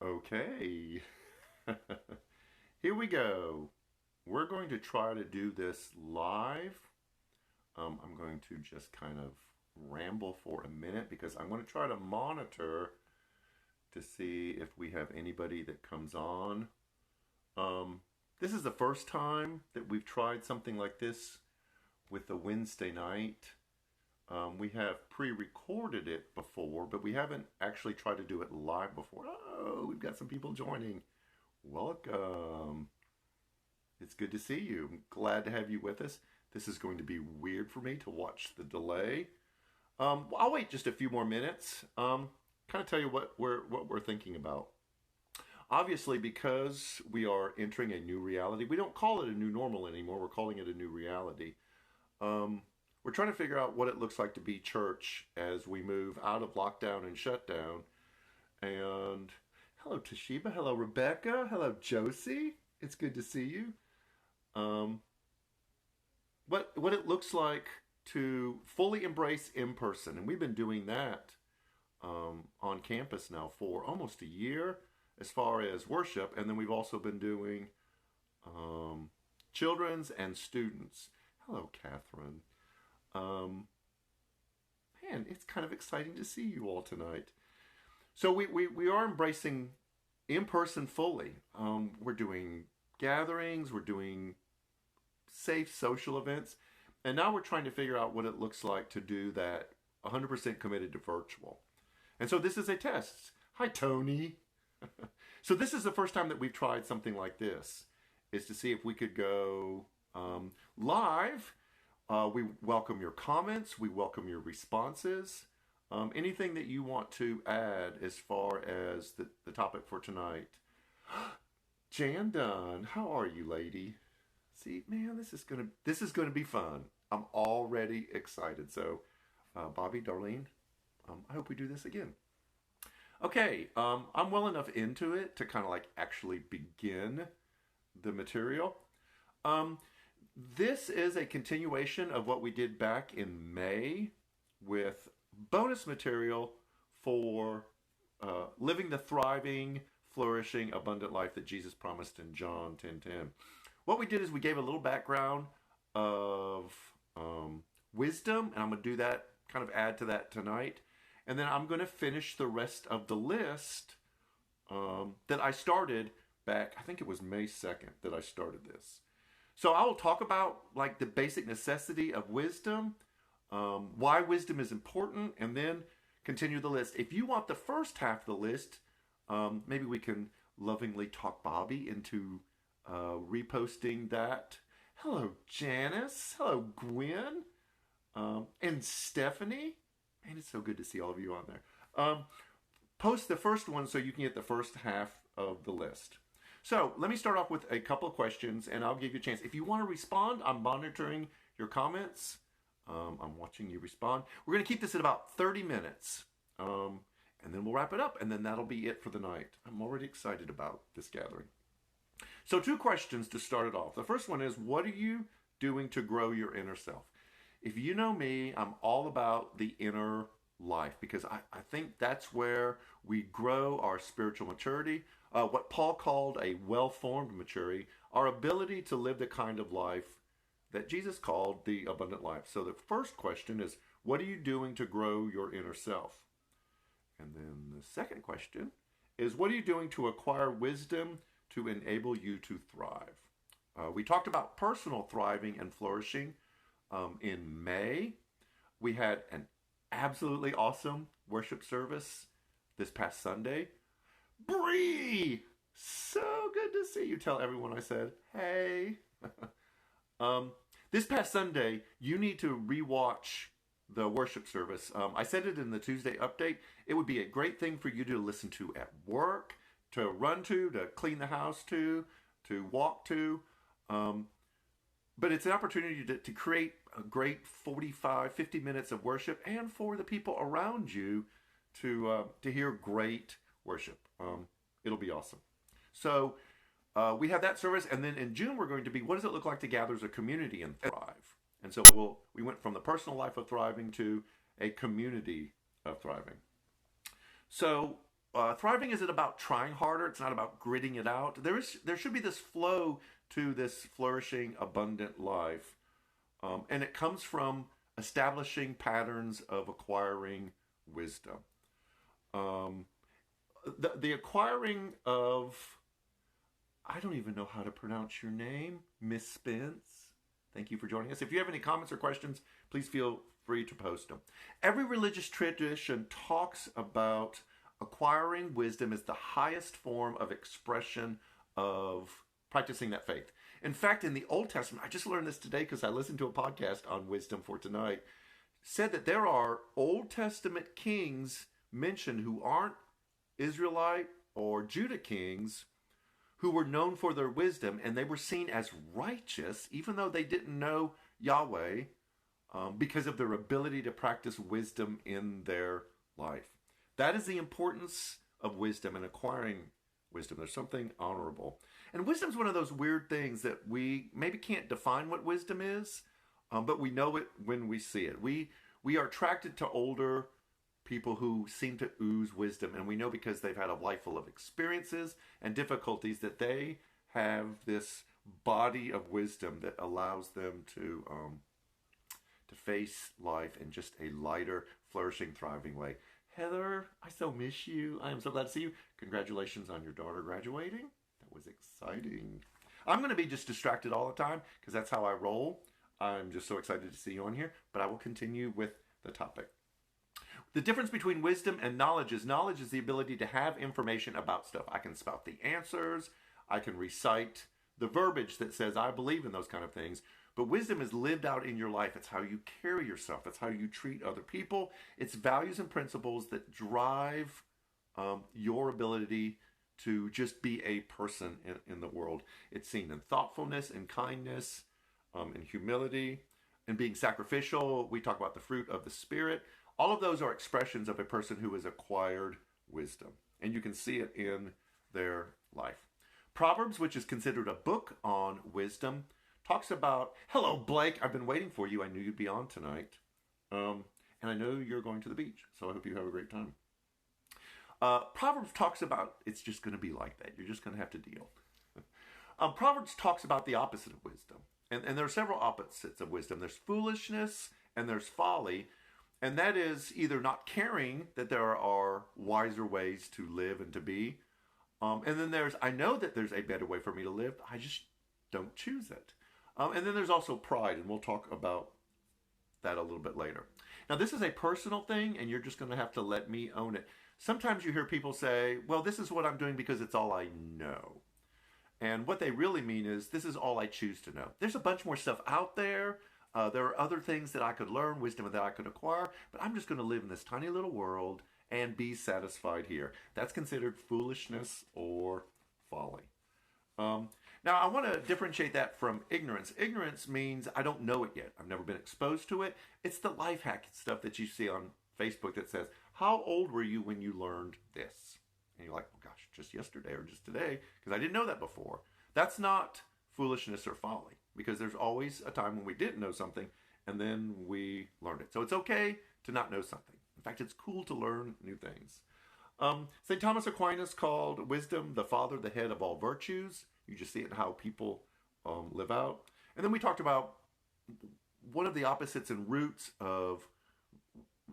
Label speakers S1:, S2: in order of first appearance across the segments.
S1: Okay, here we go. We're going to try to do this live. I'm going to just kind of ramble for a minute because I'm going to try to monitor to see if we have anybody that comes on. This is the first time that we've tried something like this with the Wednesday night. We have pre-recorded it before, but we haven't actually tried to do it live before. Oh, we've got some people joining. Welcome. It's good to see you. I'm glad to have you with us. This is going to be weird for me to watch the delay. I'll wait just a few more minutes. Kind of tell you what we're thinking about. Obviously, because we are entering a new reality, we don't call it a new normal anymore. We're calling it a new reality. We're trying to figure out what it looks like to be church as we move out of lockdown and shutdown. And hello, Toshiba. Hello, Rebecca. Hello, Josie. It's good to see you. What it looks like to fully embrace in person, and we've been doing that on campus now for almost a year as far as worship, and then we've also been doing children's and students. Hello, Catherine. Man, it's kind of exciting to see you all tonight. So we are embracing in person fully. We're doing gatherings, we're doing safe social events, and now we're trying to figure out what it looks like to do that 100% committed to virtual. And so this is a test. Hi, Tony. So this is the first time that we've tried something like this, is to see if we could go live. We welcome your comments. We welcome your responses. Anything that you want to add as far as the topic for tonight. Jan Dunn, how are you, lady? See, man, this is gonna be fun. I'm already excited. So, Bobby, Darlene, I hope we do this again. Okay, I'm well enough into it to kind of like actually begin the material. This is a continuation of what we did back in May with bonus material for living the thriving, flourishing, abundant life that Jesus promised in John 10:10. What we did is we gave a little background of wisdom, and I'm going to do that, kind of add to that tonight. And then I'm going to finish the rest of the list that I started back, I think it was May 2nd that I started this. So I will talk about like the basic necessity of wisdom, why wisdom is important, and then continue the list. If you want the first half of the list, maybe we can lovingly talk Bobby into reposting that. Hello, Janice. Hello, Gwen. And Stephanie. Man, it's so good to see all of you on there. Post the first one so you can get the first half of the list. So let me start off with a couple of questions, and I'll give you a chance. If you want to respond, I'm monitoring your comments. I'm watching you respond. We're going to keep this at about 30 minutes, and then we'll wrap it up, and then that'll be it for the night. I'm already excited about this gathering. So 2 questions to start it off. The first one is, what are you doing to grow your inner self? If you know me, I'm all about the inner life because I think that's where we grow our spiritual maturity. What Paul called a well-formed maturity, our ability to live the kind of life that Jesus called the abundant life. So the first question is, what are you doing to grow your inner self? And then the second question is, what are you doing to acquire wisdom to enable you to thrive? We talked about personal thriving and flourishing in May. We had an absolutely awesome worship service this past Sunday. Bree, so good to see you. Tell everyone I said, hey. This past Sunday, you need to rewatch the worship service. I said it in the Tuesday update. It would be a great thing for you to listen to at work, to run to clean the house to walk to. But it's an opportunity to create a great 45, 50 minutes of worship, and for the people around you to hear great worship. It'll be awesome. So we have that service, and then in June we're going to be, what does it look like to gather as a community and thrive? And so we went from the personal life of thriving to a community of thriving. So thriving isn't about trying harder. It's not about gritting it out. There should be this flow to this flourishing, abundant life. And it comes from establishing patterns of acquiring wisdom. The acquiring of, I don't even know how to pronounce your name, Miss Spence. Thank you for joining us. If you have any comments or questions, please feel free to post them. Every religious tradition talks about acquiring wisdom as the highest form of expression of practicing that faith. In fact, in the Old Testament, I just learned this today because I listened to a podcast on wisdom for tonight, said that there are Old Testament kings mentioned who aren't Israelite or Judah kings who were known for their wisdom, and they were seen as righteous even though they didn't know Yahweh, because of their ability to practice wisdom in their life. That is the importance of wisdom and acquiring wisdom. There's something honorable. And wisdom is one of those weird things that we maybe can't define what wisdom is, but we know it when we see it. We are attracted to older people who seem to ooze wisdom, and we know because they've had a life full of experiences and difficulties that they have this body of wisdom that allows them to face life in just a lighter, flourishing, thriving way. Heather, I so miss you. I am so glad to see you. Congratulations on your daughter graduating. That was exciting. I'm going to be just distracted all the time because that's how I roll. I'm just so excited to see you on here, but I will continue with the topic. The difference between wisdom and knowledge is the ability to have information about stuff. I can spout the answers. I can recite the verbiage that says I believe in those kind of things. But wisdom is lived out in your life. It's how you carry yourself. It's how you treat other people. It's values and principles that drive your ability to just be a person in the world. It's seen in thoughtfulness, in kindness, in humility, in being sacrificial. We talk about the fruit of the Spirit. All of those are expressions of a person who has acquired wisdom. And you can see it in their life. Proverbs, which is considered a book on wisdom, talks about, hello, Blake, I've been waiting for you. I knew you'd be on tonight. And I know you're going to the beach, so I hope you have a great time. Proverbs talks about, it's just going to be like that. You're just going to have to deal. Proverbs talks about the opposite of wisdom. And there are several opposites of wisdom. There's foolishness and there's folly. And that is either not caring that there are wiser ways to live and to be. And then there's, I know that there's a better way for me to live. I just don't choose it. And then there's also pride, and we'll talk about that a little bit later. Now, this is a personal thing, and you're just going to have to let me own it. Sometimes you hear people say, well, this is what I'm doing because it's all I know. And what they really mean is, this is all I choose to know. There's a bunch more stuff out there. There are other things that I could learn, wisdom that I could acquire, but I'm just going to live in this tiny little world and be satisfied here. That's considered foolishness or folly. Now, I want to differentiate that from ignorance. Ignorance means I don't know it yet. I've never been exposed to it. It's the life hack stuff that you see on Facebook that says, how old were you when you learned this? And you're like, well, gosh, just yesterday or just today, because I didn't know that before. That's not foolishness or folly, because there's always a time when we didn't know something, and then we learned it. So it's okay to not know something. In fact, it's cool to learn new things. St. Thomas Aquinas called wisdom the father, the head of all virtues. You just see it in how people live out. And then we talked about one of the opposites and roots of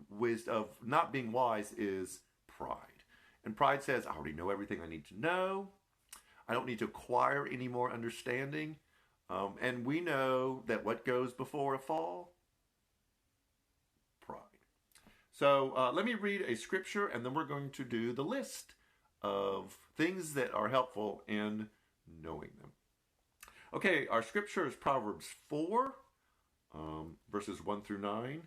S1: wisdom, of not being wise, is pride. And pride says, I already know everything I need to know. I don't need to acquire any more understanding. And we know that what goes before a fall? Pride. So let me read a scripture, and then we're going to do the list of things that are helpful in knowing them. Okay, our scripture is Proverbs 4, verses 1 through 9.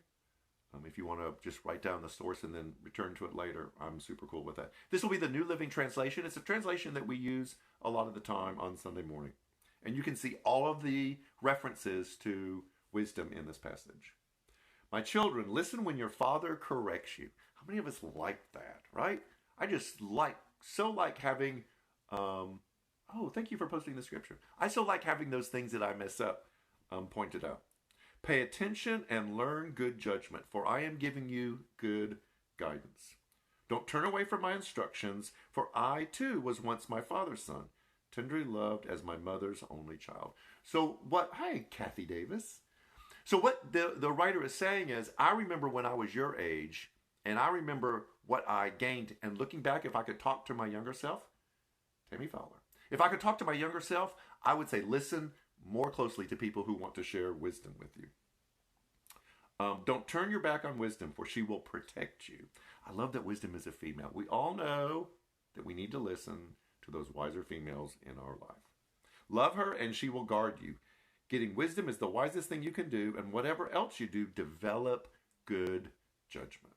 S1: If you want to just write down the source and then return to it later, I'm super cool with that. This will be the New Living Translation. It's a translation that we use a lot of the time on Sunday morning. And you can see all of the references to wisdom in this passage. My children, listen when your father corrects you. How many of us like that, right? I just like having, thank you for posting the scripture. I so like having those things that I mess up pointed out. Pay attention and learn good judgment, for I am giving you good guidance. Don't turn away from my instructions, for I too was once my father's son, tenderly loved as my mother's only child. So what, hey, Kathy Davis. So what the writer is saying is, I remember when I was your age, and I remember what I gained. And looking back, if I could talk to my younger self, Tammy Fowler. If I could talk to my younger self, I would say listen more closely to people who want to share wisdom with you. Don't turn your back on wisdom, for she will protect you. I love that wisdom is a female. We all know that we need to listen to those wiser females in our life. Love her and she will guard you. Getting wisdom is the wisest thing you can do, and whatever else you do, develop good judgment.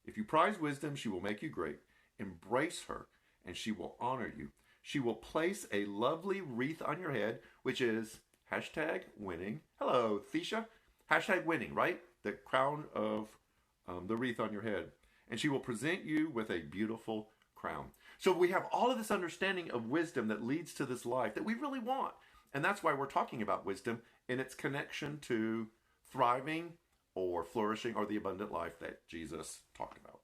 S1: If you prize wisdom, she will make you great. Embrace her and she will honor you. She will place a lovely wreath on your head, which is #winning. Hello, Thisha. #winning, right? The crown of the wreath on your head. And she will present you with a beautiful crown. So we have all of this understanding of wisdom that leads to this life that we really want. And that's why we're talking about wisdom in its connection to thriving or flourishing or the abundant life that Jesus talked about.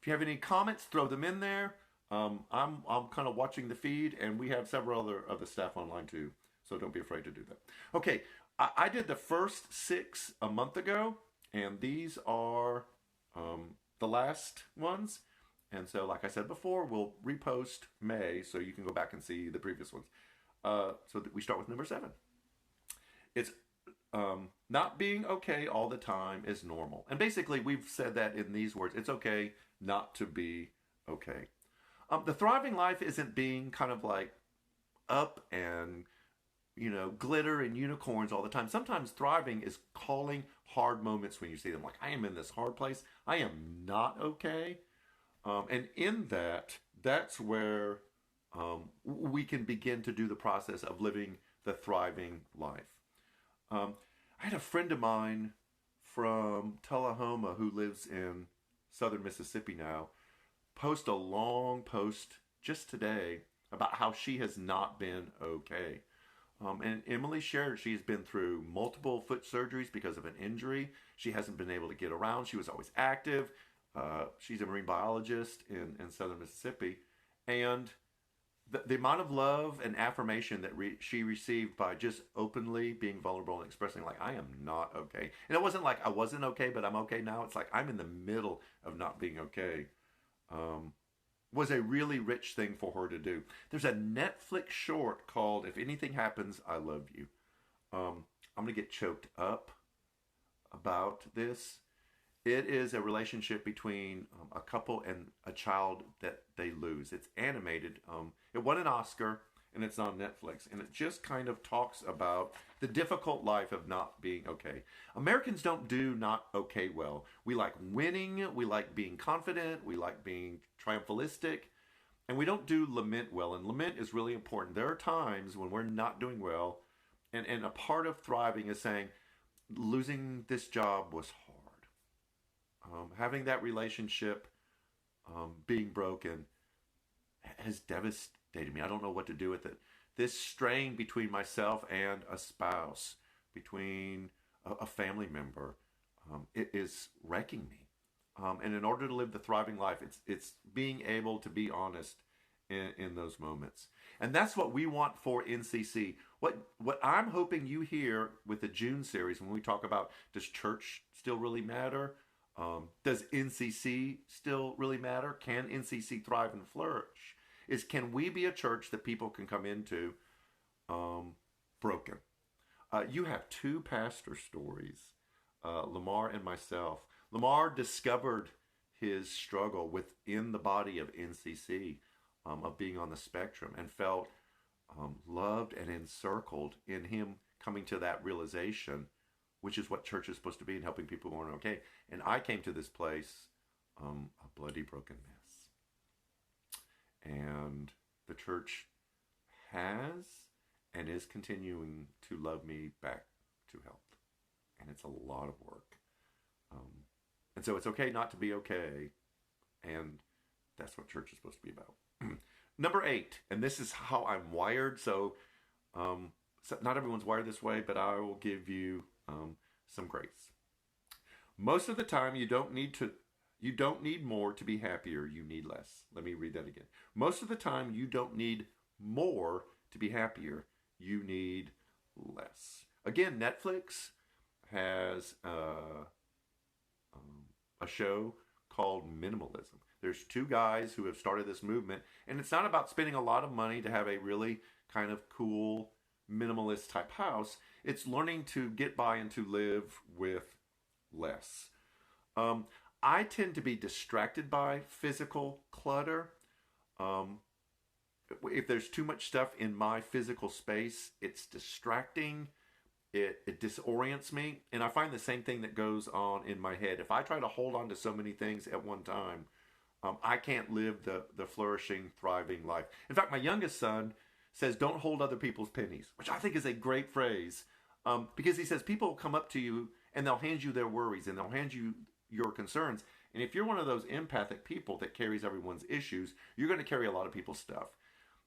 S1: If you have any comments, throw them in there. I'm kind of watching the feed, and we have several other of the staff online too. So don't be afraid to do that. Okay, I did the first 6 a month ago, and these are the last ones. And so, like I said before, we'll repost May so you can go back and see the previous ones. So that we start with number 7. It's not being okay all the time is normal. And basically, we've said that in these words. It's okay not to be okay. The thriving life isn't being kind of like up and, glitter and unicorns all the time. Sometimes thriving is calling hard moments when you see them. Like, I am in this hard place. I am not okay. And in that's where we can begin to do the process of living the thriving life. I had a friend of mine from Tullahoma who lives in southern Mississippi now post a long post just today about how she has not been okay. And Emily shared she's been through multiple foot surgeries because of an injury. She hasn't been able to get around. She was always active. She's a marine biologist in southern Mississippi. And the amount of love and affirmation that she received by just openly being vulnerable and expressing like, I am not okay. And it wasn't like I wasn't okay, but I'm okay now. It's like I'm in the middle of not being okay. Was a really rich thing for her to do. There's a Netflix short called If Anything Happens, I Love You. I'm going to get choked up about this. It is a relationship between a couple and a child that they lose. It's animated. It won an Oscar, and it's on Netflix. And it just kind of talks about the difficult life of not being okay. Americans don't do not okay well. We like winning. We like being confident. We like being triumphalistic. And we don't do lament well. And lament is really important. There are times when we're not doing well. And a part of thriving is saying, losing this job was hard. Having that relationship being broken has devastated me. I don't know what to do with it. This strain between myself and a spouse, between a family member, it is wrecking me. And in order to live the thriving life, it's being able to be honest in those moments. And that's what we want for NCC. What I'm hoping you hear with the June series when we talk about, does church still really matter? Does NCC still really matter? Can NCC thrive and flourish? Can we be a church that people can come into broken? You have 2 pastor stories, Lamar and myself. Lamar discovered his struggle within the body of NCC, of being on the spectrum, and felt loved and encircled in him coming to that realization, which is what church is supposed to be, and helping people who aren't okay. And I came to this place, a bloody, broken mess. And the church has and is continuing to love me back to health. And it's a lot of work. And so it's okay not to be okay. And that's what church is supposed to be about. Number 8, and this is how I'm wired. So not everyone's wired this way, but I will give you some grace. Most of the time, you don't need to You don't need more to be happier. You need less. Let me read that again. Most of the time, you don't need more to be happier. You need less. Again, Netflix has a show called Minimalism. There's two guys who have started this movement, and it's not about spending a lot of money to have a really kind of cool minimalist type house. It's learning to get by and to live with less. I tend to be distracted by physical clutter. If there's too much stuff in my physical space, it's distracting. It disorients me. And I find the same thing that goes on in my head. If I try to hold on to so many things at one time, I can't live the flourishing, thriving life. In fact, my youngest son says, don't hold other people's pennies, which I think is a great phrase. Because he says people will come up to you and they'll hand you their worries and they'll hand you your concerns. And if you're one of those empathic people that carries everyone's issues, you're going to carry a lot of people's stuff.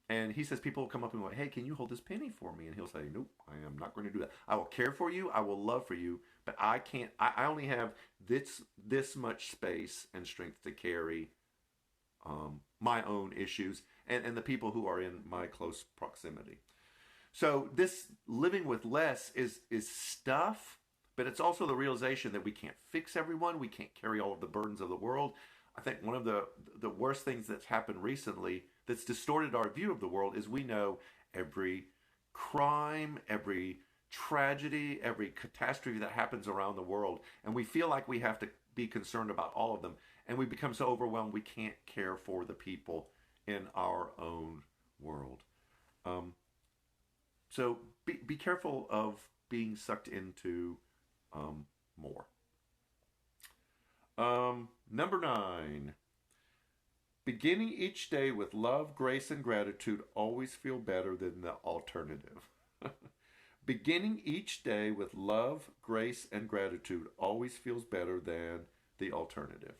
S1: And he says people will come up and go, hey, can you hold this penny for me? And he'll say, nope, I am not going to do that. I will care for you. I will love for you. But I can't, I only have this much space and strength to carry my own issues and the people who are in my close proximity. So this living with less is stuff, but it's also the realization that we can't fix everyone. We can't carry all of the burdens of the world. I think one of the worst things that's happened recently that's distorted our view of the world is we know every crime, every tragedy, every catastrophe that happens around the world, and we feel like we have to be concerned about all of them, and we become so overwhelmed we can't care for the people in our own world. So be careful of being sucked into more. Number 9. Beginning each day with love, grace, and gratitude always feel better than the alternative. Beginning each day with love, grace, and gratitude always feels better than the alternative.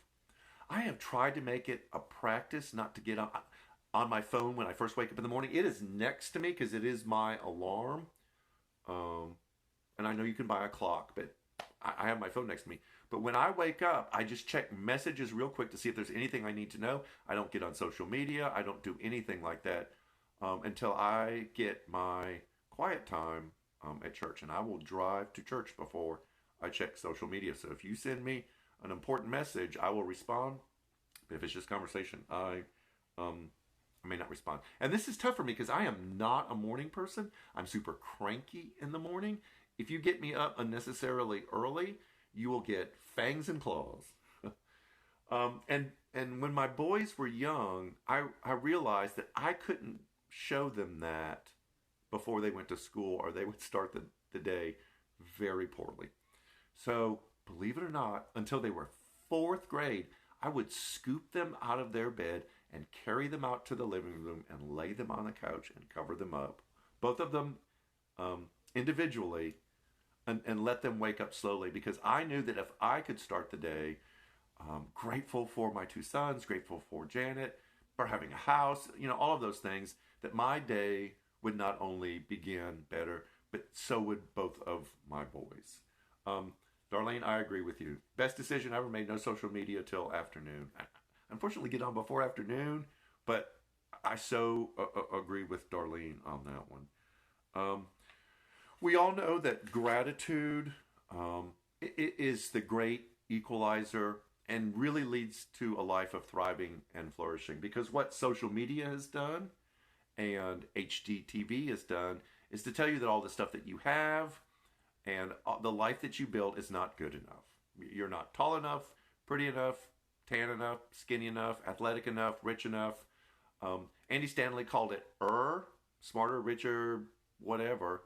S1: I have tried to make it a practice not to get on my phone when I first wake up in the morning. It is next to me because it is my alarm. And I know you can buy a clock, but I have my phone next to me. But when I wake up, I just check messages real quick to see if there's anything I need to know. I don't get on social media. I don't do anything like that until I get my quiet time at church. And I will drive to church before I check social media. So if you send me an important message, I will respond. But if it's just conversation, I may not respond. And this is tough for me because I am not a morning person. I'm super cranky in the morning. If you get me up unnecessarily early, you will get fangs and claws. And when my boys were young, I realized that I couldn't show them that before they went to school, or they would start the day very poorly. So believe it or not, until they were 4th grade, I would scoop them out of their bed and carry them out to the living room and lay them on the couch and cover them up, both of them individually, and let them wake up slowly, because I knew that if I could start the day grateful for my 2 sons, grateful for Janet, for having a house, all of those things, that my day would not only begin better, but so would both of my boys. Darlene, I agree with you. Best decision I ever made, no social media till afternoon. I unfortunately get on before afternoon, but I so agree with Darlene on that one. We all know that gratitude is the great equalizer and really leads to a life of thriving and flourishing. Because what social media has done and HGTV has done is to tell you that all the stuff that you have and the life that you build is not good enough. You're not tall enough, pretty enough, tan enough, skinny enough, athletic enough, rich enough. Andy Stanley called it smarter, richer, whatever.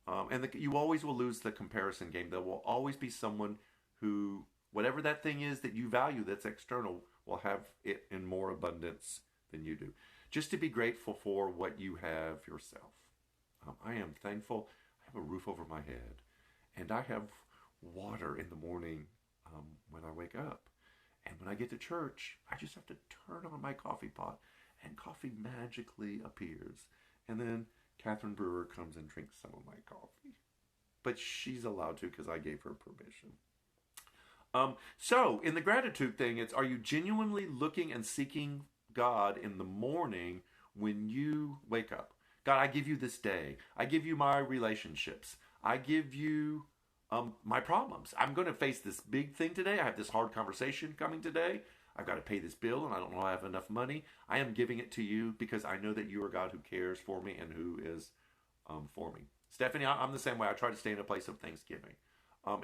S1: And you always will lose the comparison game. There will always be someone who, whatever that thing is that you value that's external, will have it in more abundance than you do. Just to be grateful for what you have yourself. I am thankful. I have a roof over my head. And I have water in the morning when I wake up. And when I get to church, I just have to turn on my coffee pot and coffee magically appears. And then Catherine Brewer comes and drinks some of my coffee. But she's allowed to because I gave her permission. So in the gratitude thing, it's, are you genuinely looking and seeking God in the morning when you wake up? God, I give you this day. I give you my relationships. I give you my problems. I'm going to face this big thing today. I have this hard conversation coming today. I've got to pay this bill and I don't know if I have enough money. I am giving it to you because I know that you are God who cares for me and who is for me. Stephanie, I'm the same way. I try to stay in a place of thanksgiving.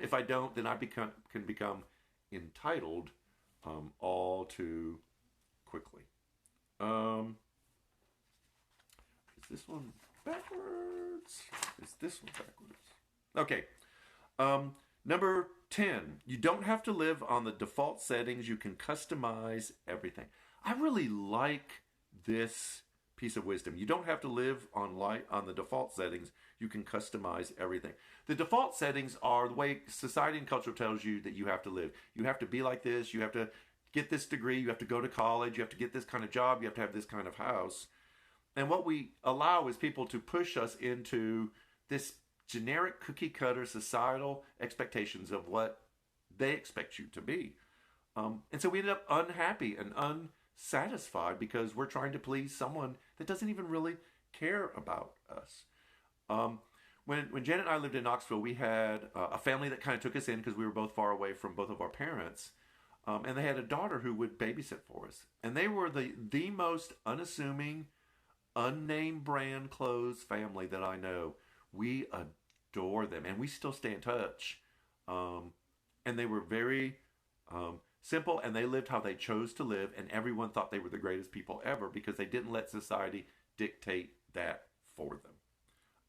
S1: If I don't, then I can become entitled all too quickly. Is this one backwards? Is this one backwards? Okay. Number 10, you don't have to live on the default settings. You can customize everything. I really like this piece of wisdom. You don't have to live on the default settings. You can customize everything. The default settings are the way society and culture tells you that you have to live. You have to be like this. You have to get this degree. You have to go to college. You have to get this kind of job. You have to have this kind of house. And what we allow is people to push us into this generic cookie cutter societal expectations of what they expect you to be. And so we end up unhappy and unsatisfied because we're trying to please someone that doesn't even really care about us. When Janet and I lived in Knoxville, we had a family that kind of took us in because we were both far away from both of our parents. And they had a daughter who would babysit for us. And they were the most unassuming, unnamed brand clothes family that I know. We adore them, and we still stay in touch. And they were very simple, and they lived how they chose to live, and everyone thought they were the greatest people ever because they didn't let society dictate that for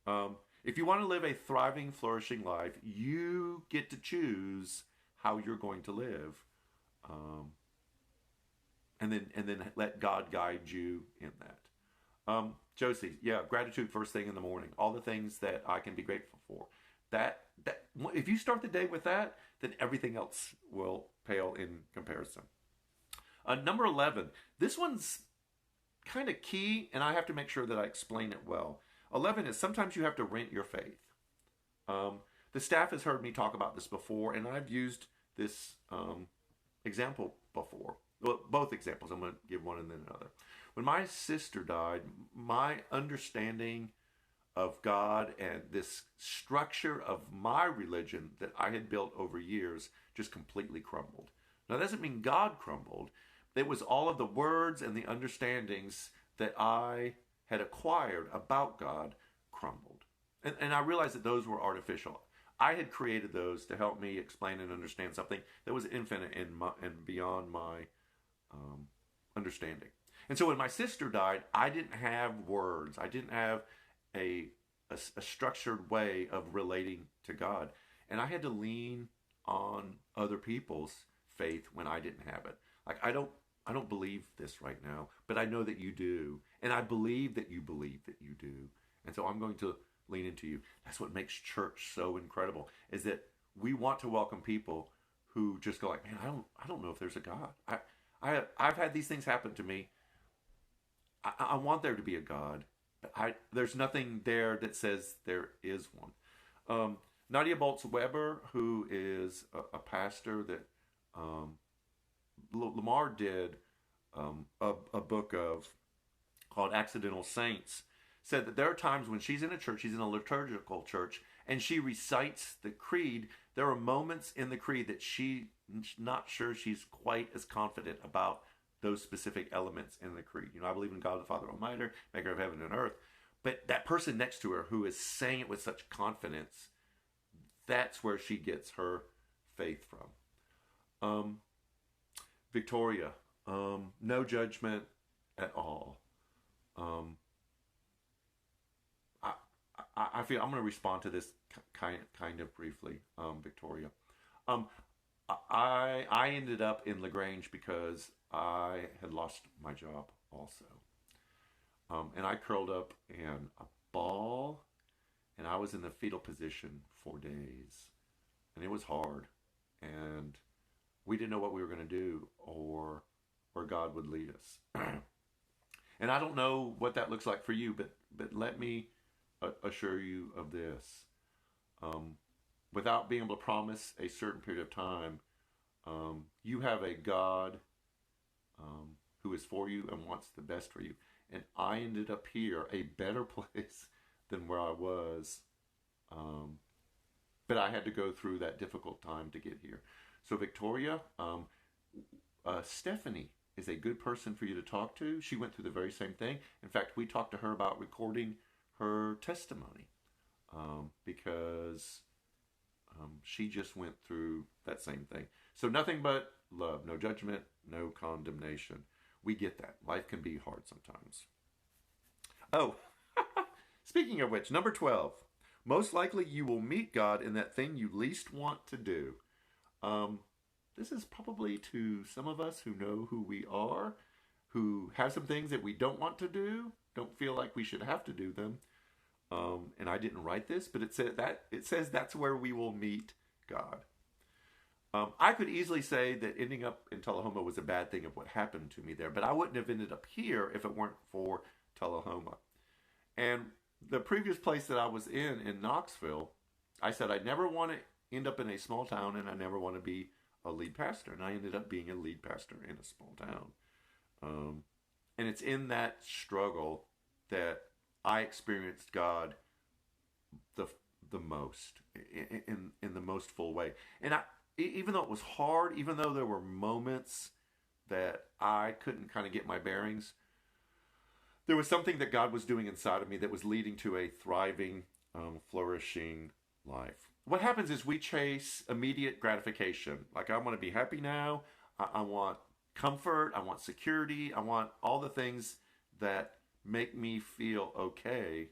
S1: them. If you want to live a thriving, flourishing life, you get to choose how you're going to live, and then let God guide you in that. Josie, yeah, gratitude first thing in the morning. All the things that I can be grateful for. That if you start the day with that, then everything else will pale in comparison. Number 11. This one's kind of key, and I have to make sure that I explain it well. 11 is sometimes you have to rent your faith. The staff has heard me talk about this before, and I've used this example before. Well, both examples. I'm going to give one and then another. When my sister died, my understanding of God and this structure of my religion that I had built over years just completely crumbled. Now, that doesn't mean God crumbled. It was all of the words and the understandings that I had acquired about God crumbled. And I realized that those were artificial. I had created those to help me explain and understand something that was infinite and beyond my understanding. And so when my sister died, I didn't have words. I didn't have a structured way of relating to God. And I had to lean on other people's faith when I didn't have it. Like, I don't believe this right now, but I know that you do. And I believe that you do. And so I'm going to lean into you. That's what makes church so incredible, is that we want to welcome people who just go like, man, I don't know if there's a God. I've had these things happen to me. I want there to be a God. There's nothing there that says there is one. Nadia Boltz-Weber, who is a pastor that Lamar did a book of called Accidental Saints, said that there are times when she's in a church, she's in a liturgical church, and she recites the creed. There are moments in the creed that she's not sure she's quite as confident about those specific elements in the creed. You know, I believe in God the Father Almighty, maker of heaven and earth. But that person next to her who is saying it with such confidence, that's where she gets her faith from. Victoria, no judgment at all. I feel I'm going to respond to this kind of briefly, Victoria. I ended up in LaGrange because I had lost my job also. And I curled up in a ball, and I was in the fetal position for days. And it was hard. And we didn't know what we were going to do or where God would lead us. And I don't know what that looks like for you, but let me assure you of this. Without being able to promise a certain period of time, You have a God who is for you and wants the best for you. And I ended up here, a better place than where I was. But I had to go through that difficult time to get here. So Victoria, Stephanie is a good person for you to talk to. She went through the very same thing. In fact, we talked to her about recording her testimony because she just went through that same thing. So nothing but love, no judgment, no condemnation. We get that. Life can be hard sometimes. Oh, speaking of which, number 12. Most likely you will meet God in that thing you least want to do. This is probably to some of us who know who we are, who have some things that we don't want to do, don't feel like we should have to do them. And I didn't write this, but it says that's where we will meet God. I could easily say that ending up in Tullahoma was a bad thing of what happened to me there, but I wouldn't have ended up here if it weren't for Tullahoma. And the previous place that I was in Knoxville, I said I never want to end up in a small town and I never want to be a lead pastor. And I ended up being a lead pastor in a small town. And it's in that struggle that I experienced God the most, in the most full way. And even though it was hard, even though there were moments that I couldn't kind of get my bearings, there was something that God was doing inside of me that was leading to a thriving, flourishing life. What happens is we chase immediate gratification. Like, I want to be happy now. I want comfort. I want security. I want all the things that make me feel okay.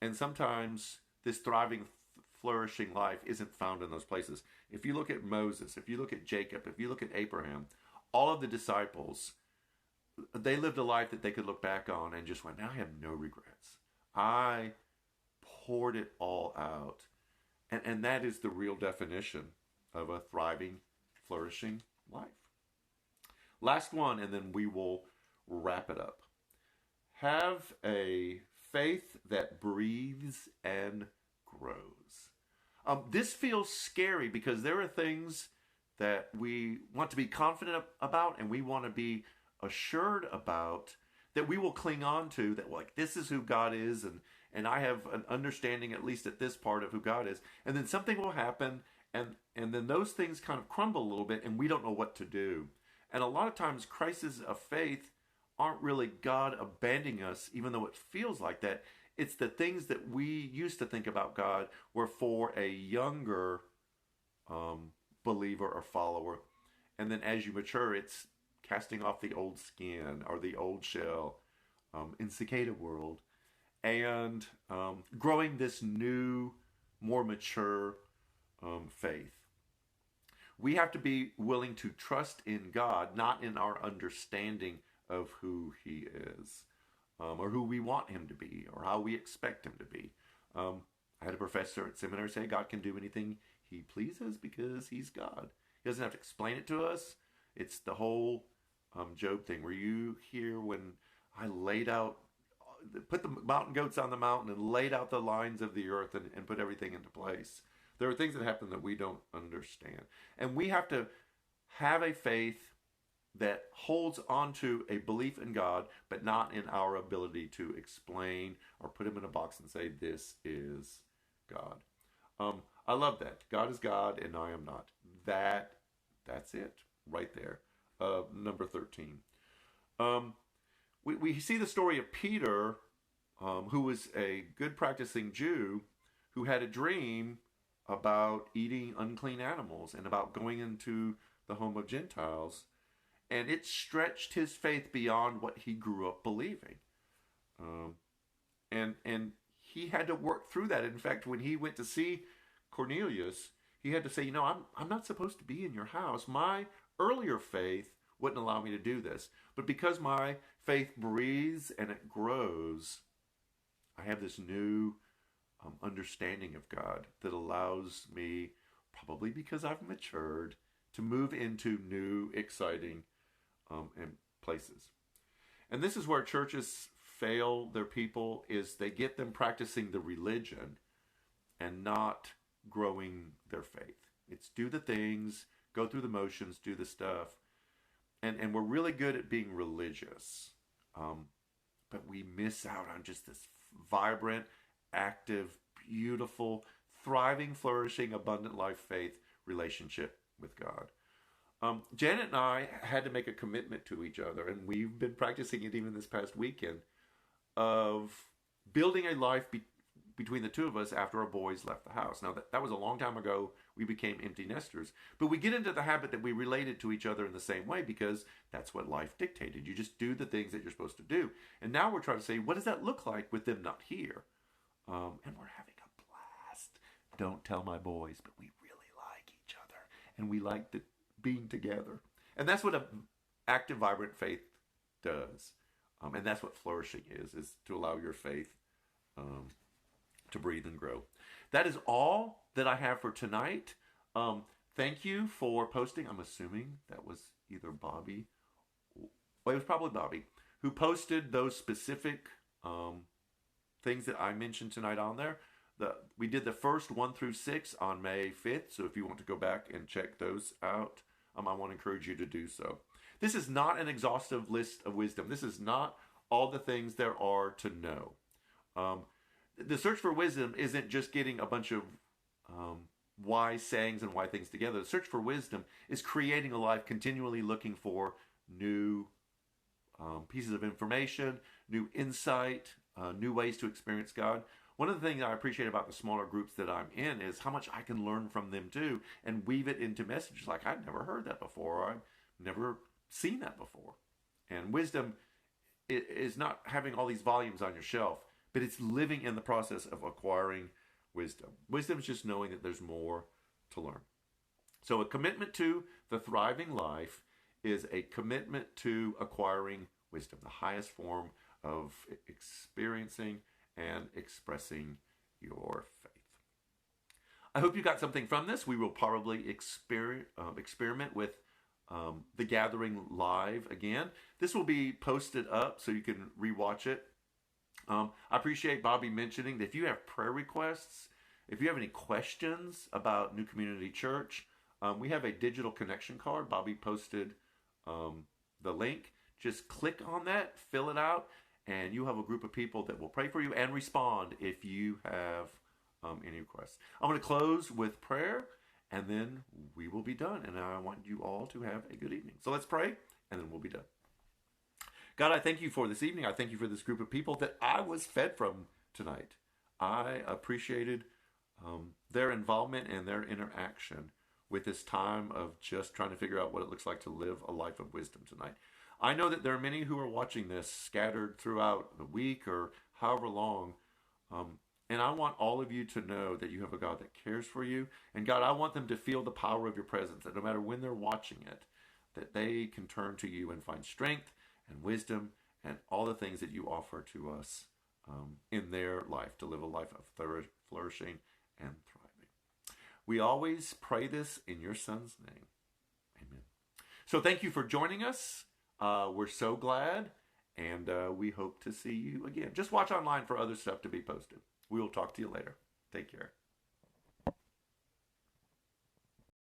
S1: And sometimes this thriving, flourishing life isn't found in those places. If you look at Moses, if you look at Jacob, if you look at Abraham, all of the disciples, they lived a life that they could look back on and just went, now I have no regrets. I poured it all out. And that is the real definition of a thriving, flourishing life. Last one, and then we will wrap it up. Have a faith that breathes and grows. This feels scary because there are things that we want to be confident about and we want to be assured about, that we will cling on to, that like this is who God is, and I have an understanding at least at this part of who God is, and then something will happen and then those things kind of crumble a little bit and we don't know what to do. And a lot of times crises of faith aren't really God abandoning us, even though it feels like that. It's the things that we used to think about God were for a younger believer or follower, and then as you mature, it's casting off the old skin or the old shell in cicada world and growing this new, more mature faith. We have to be willing to trust in God, not in our understanding of who he is or who we want him to be or how we expect him to be. I had a professor at seminary say God can do anything he pleases because he's God. He doesn't have to explain it to us. It's the whole Job thing. Were you here when I laid out, put the mountain goats on the mountain and laid out the lines of the earth and put everything into place? There are things that happen that we don't understand. And we have to have a faith that holds on to a belief in God, but not in our ability to explain or put him in a box and say, this is God. I love that. God is God and I am not. That's it right there. Number 13. We see the story of Peter, who was a good practicing Jew, who had a dream about eating unclean animals and about going into the home of Gentiles. And it stretched his faith beyond what he grew up believing. And he had to work through that. In fact, when he went to see Cornelius, he had to say, I'm not supposed to be in your house. My earlier faith wouldn't allow me to do this. But because my faith breathes and it grows, I have this new understanding of God that allows me, probably because I've matured, to move into new, exciting places. And this is where churches fail their people, is they get them practicing the religion and not growing their faith. It's do the things, go through the motions, do the stuff. And we're really good at being religious. But we miss out on just this vibrant, active, beautiful, thriving, flourishing, abundant life faith relationship with God. Janet and I had to make a commitment to each other, and we've been practicing it even this past weekend, of building a life between the two of us after our boys left the house. Now, that was a long time ago. We became empty nesters. But we get into the habit that we related to each other in the same way because that's what life dictated. You just do the things that you're supposed to do. And now we're trying to say, what does that look like with them not here? And we're having a blast. Don't tell my boys, but we really like each other. And we like being together. And that's what an active, vibrant faith does. And that's what flourishing is to allow your faith to breathe and grow. That is all that I have for tonight. Thank you for posting. I'm assuming that was either Bobby. Well, it was probably Bobby who posted those specific things that I mentioned tonight on there. We did the first 1 through 6 on May 5th. So if you want to go back and check those out, I want to encourage you to do so. This is not an exhaustive list of wisdom. This is not all the things there are to know. The search for wisdom isn't just getting a bunch of wise sayings and wise things together. The search for wisdom is creating a life continually looking for new pieces of information, new insight, new ways to experience God. One of the things I appreciate about the smaller groups that I'm in is how much I can learn from them too and weave it into messages like I've never heard that before, or I've never seen that before. And wisdom is not having all these volumes on your shelf, but it's living in the process of acquiring wisdom. Wisdom is just knowing that there's more to learn. So a commitment to the thriving life is a commitment to acquiring wisdom, the highest form of experiencing and expressing your faith. I hope you got something from this. We will probably experiment with the gathering live again. This will be posted up so you can rewatch it. I appreciate Bobby mentioning that if you have prayer requests, if you have any questions about New Community Church, we have a digital connection card. Bobby posted the link. Just click on that, fill it out, and you have a group of people that will pray for you and respond if you have any requests. I'm going to close with prayer, and then we will be done. And I want you all to have a good evening. So let's pray, and then we'll be done. God, I thank you for this evening. I thank you for this group of people that I was fed from tonight. I appreciated their involvement and their interaction with this time of just trying to figure out what it looks like to live a life of wisdom tonight. I know that there are many who are watching this scattered throughout the week or however long. And I want all of you to know that you have a God that cares for you. And God, I want them to feel the power of your presence, that no matter when they're watching it, that they can turn to you and find strength and wisdom and all the things that you offer to us in their life, to live a life of flourishing and thriving. We always pray this in your Son's name. Amen. So thank you for joining us. We're so glad, and we hope to see you again. Just watch online for other stuff to be posted. We will talk to you later. Take care.